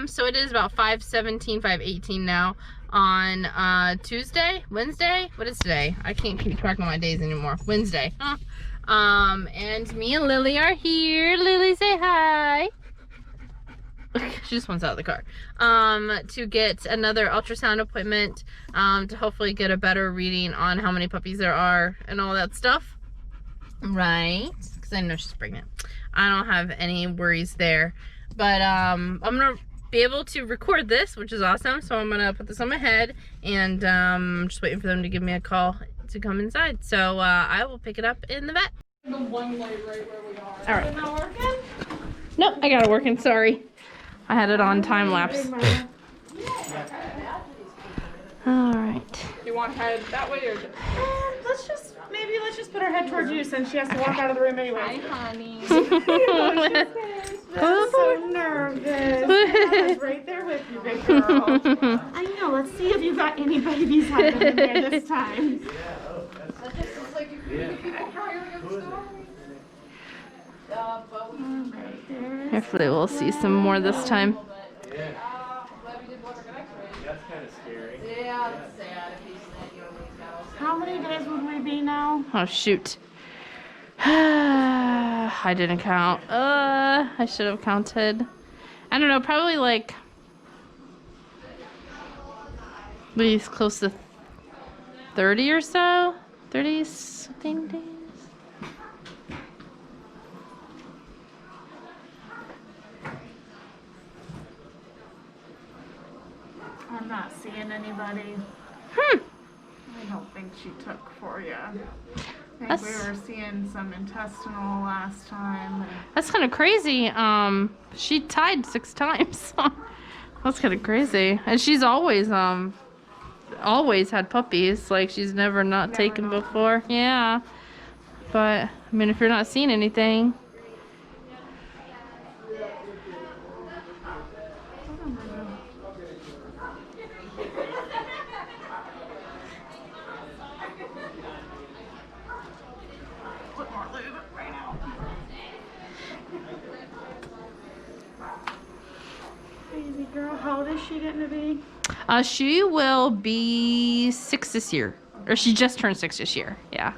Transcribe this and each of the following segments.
So it is about 5:17, 5:18 now on Wednesday? What is today? I can't keep track of my days anymore. Wednesday. Huh? And me and Lily are here. Lily, say hi. She just wants out of the car. To get another ultrasound appointment, to hopefully get a better reading on how many puppies there are and all that stuff. Right? Because I know she's pregnant. I don't have any worries there. But I'm gonna be able to record this, which is awesome. So I'm gonna put this on my head, and I'm just waiting for them to give me a call to come inside. So I will pick it up in the vet. The one light right where we are. All right. Is it not working? Nope, I got it working. Sorry, I had it on time lapse. All right. You want head that way or just? Let's just put her head towards you since she has to walk out of the room anyway. Hi, honey. I'm so nervous. Mama's right there with you, big girl. I know. Let's see if you got any babies hiding in there this time. Hopefully we'll see some more this time. That's kind of scary. Yeah, that's sad. How many days would we be now? Oh shoot. I didn't count. I should have counted. I don't know, probably like at least close to 30 or so. 30 something days. I'm not seeing anybody. I don't think she took for you. I think we were seeing some intestinal last time. That's kind of crazy. She tied 6 times. That's kind of crazy. And she's always had puppies. Like she's never not taken before. Yeah. But I mean, if you're not seeing anything. Crazy girl. How old is she getting to be? She will be 6 this year. Or she just turned 6 this year. Yeah.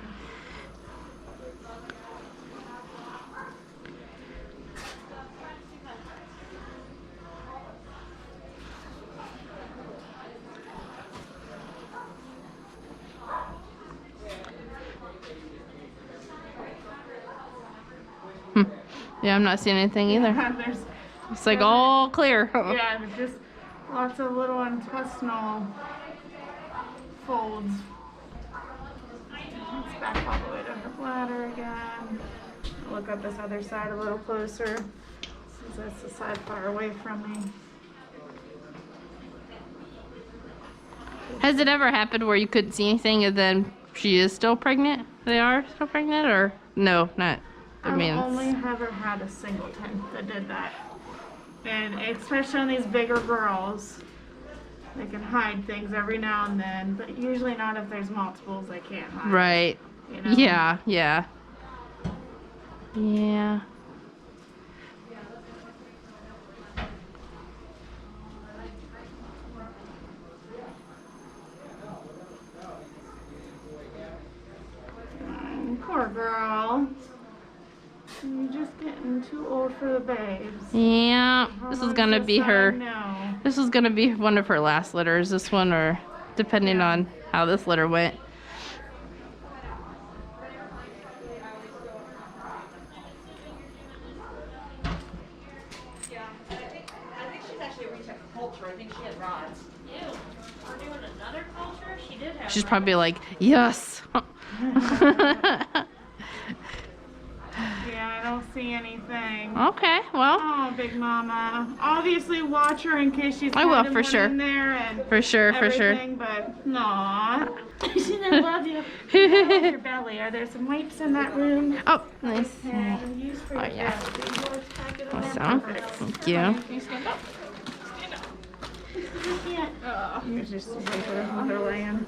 Yeah, I'm not seeing anything either. Yeah, It's like all clear. yeah, just lots of little intestinal folds. Let's back all the way to her bladder again. Look up this other side a little closer, since that's the side far away from me. Has it ever happened where you couldn't see anything and then she is still pregnant? They are still pregnant, or no? Not. I mean, I've only ever had a singleton that did that. And especially on these bigger girls, they can hide things every now and then, but usually not if there's multiples they can't hide. right. You know? Yeah. Yeah. Yeah. Poor girl. You're just getting too old for the babes. Yeah. This is gonna be her. No. This is gonna be one of her last litters. This one, or depending on how this litter went. I think she's actually reached a culture. I think she had rods. Ew. We're doing another culture? She did have She's probably like, yes. Yeah, I don't see anything. Okay, well, Oh, big mama. Obviously, watch her in case she's I will, hiding for one sure. in there and for sure, for sure. everything, but nah. She didn't love you. Your belly. Are there some wipes in that room? Oh, nice. Yeah, use for Oh, your yeah. belly. Big boys, pack it on Awesome. there. Thank you. Can you stand up? Stand up. You can't. Here's just a paper of Motherland.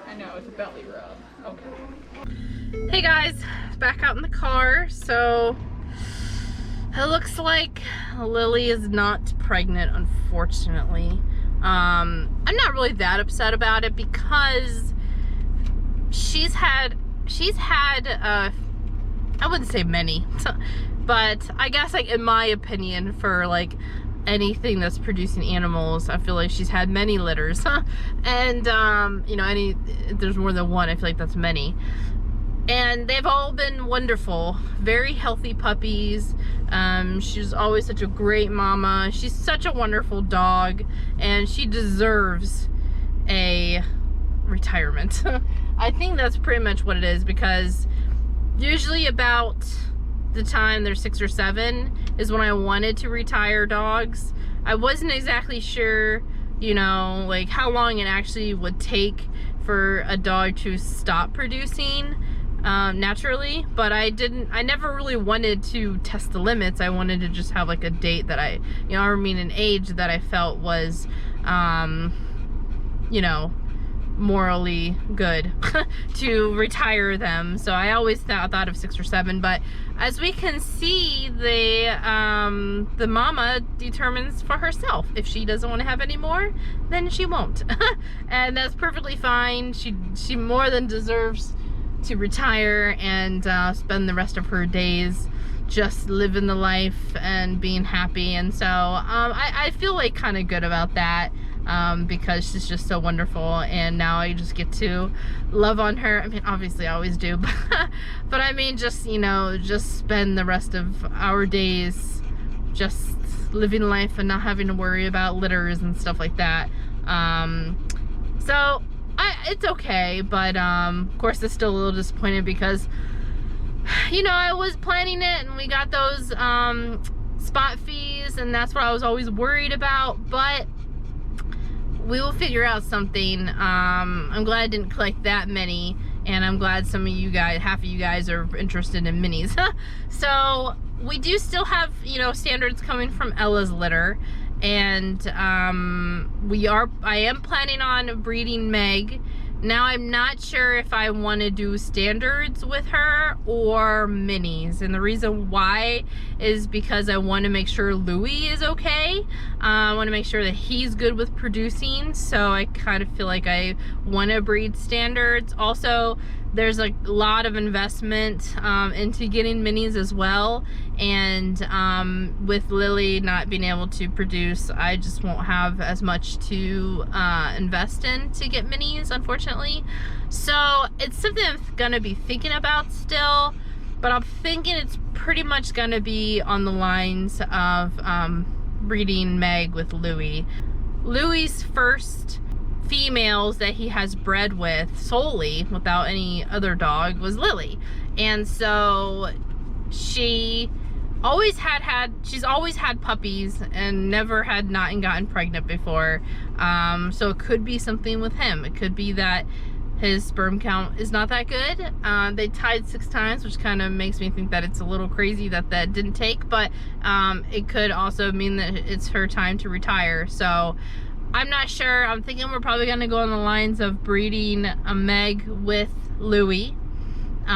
I know, it's a belly rub. Okay. Hey guys, back out in the car. So It looks like Lily is not pregnant, unfortunately. I'm not really that upset about it because she's had I wouldn't say many, but I guess like in my opinion for like anything that's producing animals, I feel like she's had many litters. And you know, if there's more than one, I feel like that's many. And they've all been wonderful, very healthy puppies. She's always such a great mama. She's such a wonderful dog, and she deserves a retirement. I think that's pretty much what it is, because usually about the time they're 6 or 7 is when I wanted to retire dogs. I wasn't exactly sure, you know, like how long it actually would take for a dog to stop producing naturally, but I never really wanted to test the limits. I wanted to just have like a date that I, you know, I mean an age that I felt was, you know, morally good to retire them. So I always thought of 6 or 7, but as we can see, the mama determines for herself. If she doesn't want to have any more, then she won't. And that's perfectly fine. She more than deserves to retire and spend the rest of her days just living the life and being happy. And so I feel like kind of good about that, because she's just so wonderful, and now I just get to love on her. I mean, obviously I always do, but I mean, just, you know, just spend the rest of our days just living life and not having to worry about litters and stuff like that. So it's okay, but of course it's still a little disappointed because, you know, I was planning it and we got those spot fees, and that's what I was always worried about, but we will figure out something. I'm glad I didn't collect that many, and I'm glad some of you guys, half of you guys, are interested in minis. So we do still have, you know, standards coming from Ella's litter, and I am planning on breeding Meg. Now I'm not sure if I want to do standards with her or minis, and the reason why is because I want to make sure Louis is okay. I want to make sure that he's good with producing, so I kind of feel like I want to breed standards. Also, there's a lot of investment into getting minis as well, and with Lily not being able to produce, I just won't have as much to invest in to get minis, unfortunately. So it's something I'm gonna be thinking about still, but I'm thinking it's pretty much gonna be on the lines of breeding Meg with Louis. Louis's first females that he has bred with solely without any other dog was Lily, and so she's always had puppies and never had not gotten pregnant before. So it could be something with him. It could be that his sperm count is not that good. They tied 6 times, which kind of makes me think that it's a little crazy that didn't take, but it could also mean that it's her time to retire. So I'm not sure. I'm thinking we're probably going to go on the lines of breeding a Meg with Louis. But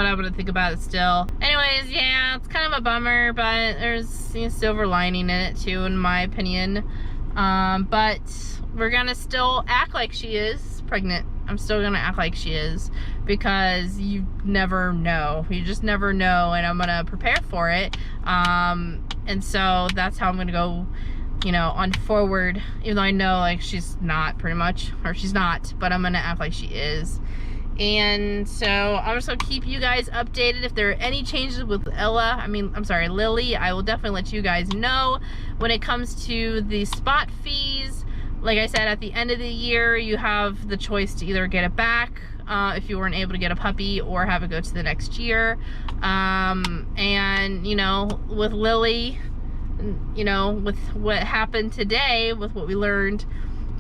I'm going to think about it still. Anyways, yeah, it's kind of a bummer, but there's, you know, silver lining in it too, in my opinion. But we're going to still act like she is pregnant. I'm still going to act like she is, because you never know. You just never know, and I'm going to prepare for it. And so that's how I'm going to go, you know, on forward, even though I know like she's not, pretty much, or she's not, but I'm gonna act like she is. And so I'm just gonna keep you guys updated if there are any changes with Lily. I will definitely let you guys know when it comes to the spot fees. Like I said, at the end of the year, you have the choice to either get it back if you weren't able to get a puppy, or have it go to the next year. And you know, with Lily, you know, with what happened today, with what we learned,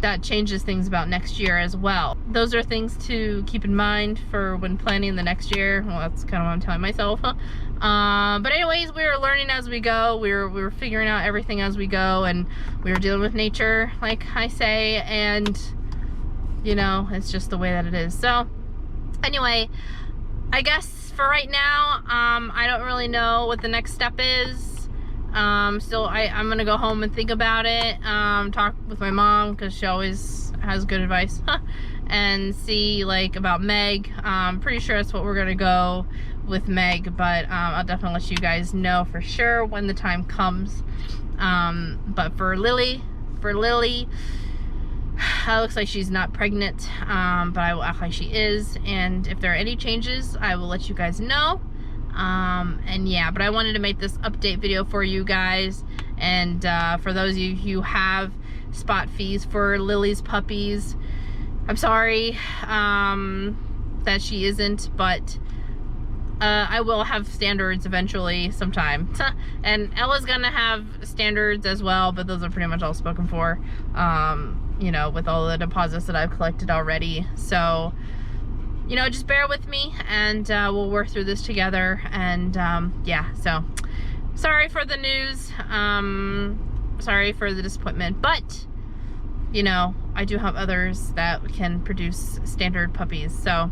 that changes things about next year as well. Those are things to keep in mind for when planning the next year. Well, that's kind of what I'm telling myself. But anyways, we were learning as we go. We were figuring out everything as we go, and we were dealing with nature, like I say, and you know, it's just the way that it is. So anyway, I guess for right now, I don't really know what the next step is. Still, I'm gonna go home and think about it. Talk with my mom because she always has good advice, and see like about Meg. Pretty sure that's what we're gonna go with Meg, but I'll definitely let you guys know for sure when the time comes. But for Lily, it looks like she's not pregnant, but I will act like she is, and if there are any changes, I will let you guys know. And yeah, but I wanted to make this update video for you guys, and for those of you who have spot fees for Lily's puppies, I'm sorry that she isn't, but I will have standards eventually sometime. And Ella's gonna have standards as well, but those are pretty much all spoken for, you know, with all the deposits that I've collected already. So, you know, just bear with me, and we'll work through this together. And yeah, so sorry for the news, sorry for the disappointment, but you know, I do have others that can produce standard puppies, so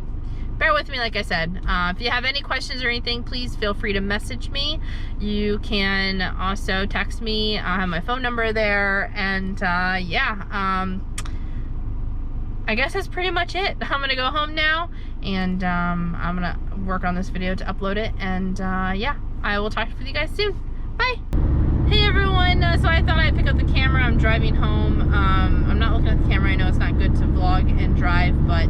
bear with me, like I said. If you have any questions or anything, please feel free to message me. You can also text me. I have my phone number there. And yeah, I guess that's pretty much it. I'm gonna go home now, and I'm gonna work on this video to upload it. And yeah, I will talk with you guys soon. Bye. Hey everyone, so I thought I'd pick up the camera. I'm driving home. I'm not looking at the camera. I know it's not good to vlog and drive, but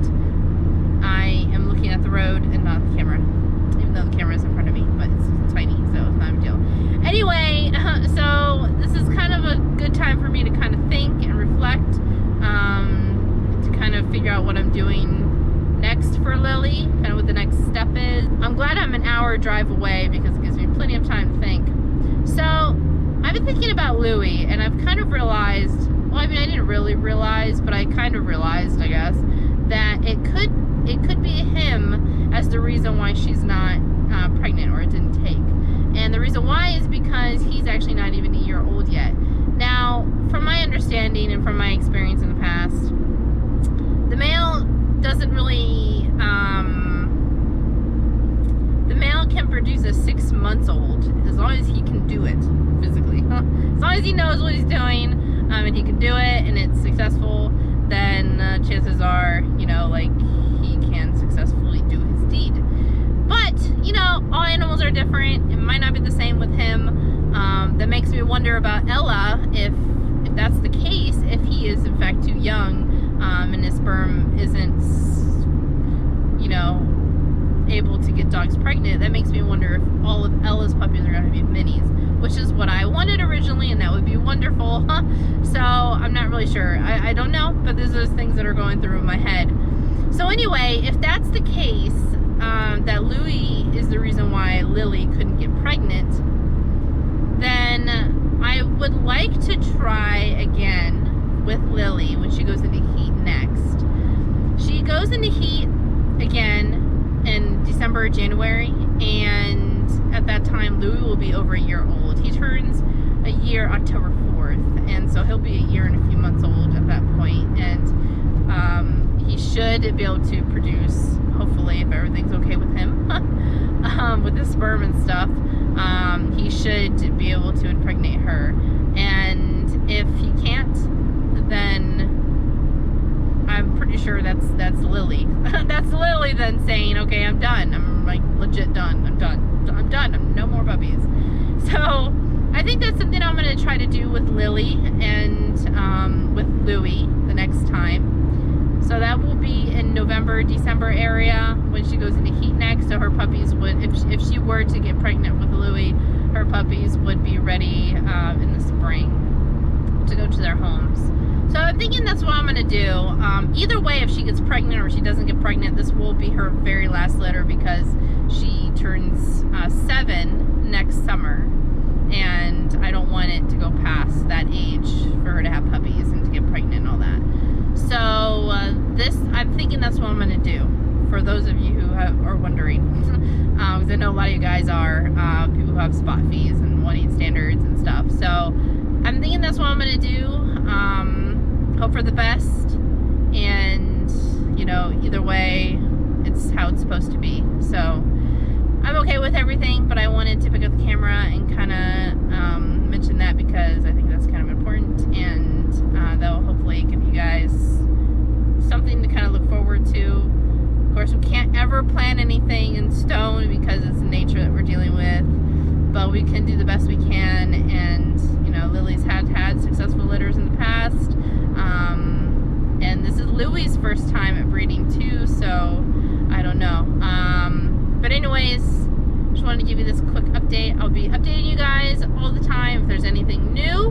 I am looking at the road and not the camera, even though the camera is in front of me, but it's tiny, so it's not a big deal. Anyway, so this is kind of a good time for me to kind of think and reflect, to kind of figure out what I'm doing next for Lily, kind of what the next step is. I'm glad I'm an hour drive away because it gives me plenty of time to think. So I've been thinking about Louie, and I've kind of realized, well, I mean, I didn't really realize, but I kind of realized, I guess, that it could be him as the reason why she's not pregnant, or it didn't take. And the reason why is because he's actually not even a year old yet. Now, from my understanding and from my experience in the past, the male doesn't really, the male can produce a 6 months old as long as he can do it physically. As long as he knows what he's doing, and he can do it, and it's successful, then chances are, you know, like, he can successfully do his deed. But, you know, all animals are different. It might not be the same with him. That makes me wonder about Ella, if that's the case, if he is in fact too young, and his sperm isn't, you know, able to get dogs pregnant. That makes me wonder if all of Ella's puppies are going to be minis, which is what I wanted originally, and that would be wonderful. So I'm not really sure. I don't know, but these are things that are going through my head. So anyway, if that's the case, that Louie is the reason why Lily couldn't get pregnant, then I would like to try again with Lily when she goes into heat next. She goes into heat again in December or January, and at that time Louie will be over a year old. He turns a year October 4th, and so he'll be a year and a few months old at that point, and he should be able to produce, hopefully, if everything's okay with him, with his sperm and stuff, he should be able to impregnate her. And if he can't, then I'm pretty sure that's Lily. That's Lily then saying, okay, I'm done. I'm like legit done. I'm done. I'm no more puppies. So I think that's something I'm going to try to do with Lily and with Louie the next time. So that will be in November, December area when she goes into heat next. So her puppies would, if she were to get pregnant with Louie, her puppies would be ready in the spring to go to their homes. So I'm thinking that's what I'm going to do. Either way, if she gets pregnant or she doesn't get pregnant, this will be her very last litter because she turns 7 next summer. And I don't want it to go past that age for her to have puppies and to get pregnant and all that. So I'm thinking that's what I'm going to do. For those of you who are wondering. Because I know a lot of you guys are people who have spot fees and wanting standards and stuff. So I'm thinking that's what I'm going to do. Hope for the best, and you know, either way, it's how it's supposed to be. So I'm okay with everything, but I wanted to pick up the camera and kind of mention that because I think that's kind of important, and that'll hopefully give you guys something to kind of look forward to. Of course, we can't ever plan anything in stone because it's the nature that we're dealing with, but we can do the best we can. And you know, Lily's had successful litters in the past, and this is Louie's first time at breeding too, so I don't know. But anyways, just wanted to give you this quick update. I'll be updating you guys all the time if there's anything new,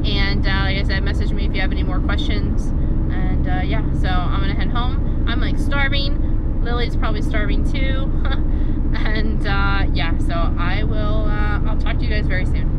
and like I said, message me if you have any more questions. And yeah, so I'm gonna head home. I'm like starving. Lily's probably starving too. And yeah, so I'll talk to you guys very soon.